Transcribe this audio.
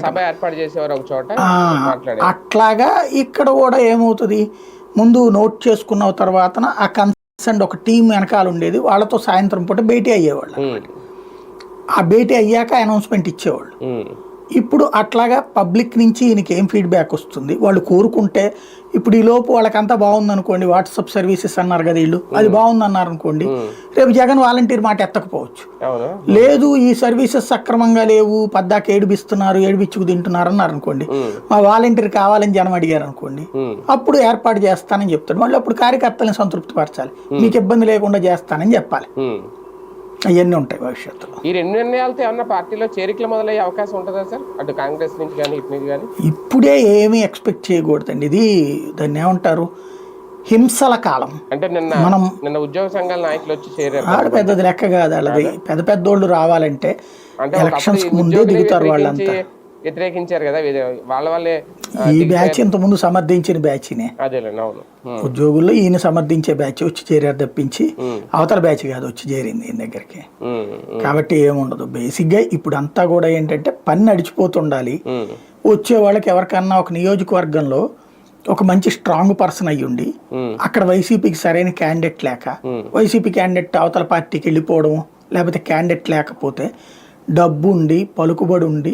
సభ ఏర్పాటు చేసేవారు ఒక చోట అట్లాగా ఇక్కడ కూడా ఏమవుతుంది, ముందు నోట్ చేసుకున్న తర్వాత ఆ కన్సర్న్ ఒక టీం వెనకాల ఉండేది, వాళ్ళతో సాయంత్రం పూట భేటీ అయ్యేవాళ్ళు. ఆ భేటీ అయ్యాక అనౌన్స్మెంట్ ఇచ్చేవాళ్ళు. ఇప్పుడు అట్లాగా పబ్లిక్ నుంచి ఈయనకి ఏం ఫీడ్బ్యాక్ వస్తుంది, వాళ్ళు కోరుకుంటే ఇప్పుడు ఈ లోపు వాళ్ళకంతా బాగుంది అనుకోండి, వాట్సాప్ సర్వీసెస్ అన్నారు కదా వీళ్ళు, అది బాగుంది అన్నారు అనుకోండి, రేపు జగన్ వాలంటీర్ మాట ఎత్తకపోవచ్చు. లేదు ఈ సర్వీసెస్ సక్రమంగా లేవు, పద్దాక ఏడిపిచ్చుకు తింటున్నారు అన్నారు అనుకోండి, మా వాలంటీర్ కావాలని జనం అడిగారు అనుకోండి, అప్పుడు ఏర్పాటు చేస్తానని చెప్తాడు. మళ్ళీ అప్పుడు కార్యకర్తలను సంతృప్తి పరచాలి, మీకు ఇబ్బంది లేకుండా చేస్తానని చెప్పాలి. అవన్నీ ఉంటాయి భవిష్యత్తులో. ఈ 2 నిర్ణయాలతో ఏమన్నా పార్టీలో చేరికలు మొదలయ్యే అవకాశం ఉంటుందా సార్, అటు కాంగ్రెస్ నుంచి కానీ ఇటు నుంచి కానీ? ఇప్పుడే ఏమీ ఎక్స్పెక్ట్ చేయకూడదండి, ఇది దాన్ని ఏమంటారు, హింసల కాలం. అంటే నిన్న ఉద్యోగ సంఘాల నాయకులు వచ్చి చేరారు, పెద్దది లెక్క కాదు వాళ్ళది. పెద్దోళ్ళు రావాలంటే ఎలక్షన్స్ ముందే దిగుతారు వాళ్ళంతా. వ్యతిరేకించారు కదా వాళ్ళే. ఈ బ్యాచ్ ఇంత ముందు సమర్థించిన బ్యాచ్నే, ఉద్యోగుల్లో ఈయన సమర్థించే బ్యాచ్ వచ్చి చేరారు తప్పించి అవతల బ్యాచ్ కాదు వచ్చి చేరింది ఈయన దగ్గరికి. కాబట్టి ఏముండదు బేసిక్ గా. ఇప్పుడు అంతా కూడా ఏంటంటే పని నడిచిపోతుండాలి. వచ్చే వాళ్ళకి ఎవరికన్నా ఒక నియోజకవర్గంలో ఒక మంచి స్ట్రాంగ్ పర్సన్ అయ్యుండి అక్కడ వైసీపీకి సరైన క్యాండిడేట్ లేక, వైసీపీ క్యాండిడేట్ అవతల పార్టీకి వెళ్ళిపోవడం, లేకపోతే క్యాండిడేట్ లేకపోతే డబ్బు ఉండి పలుకుబడి ఉండి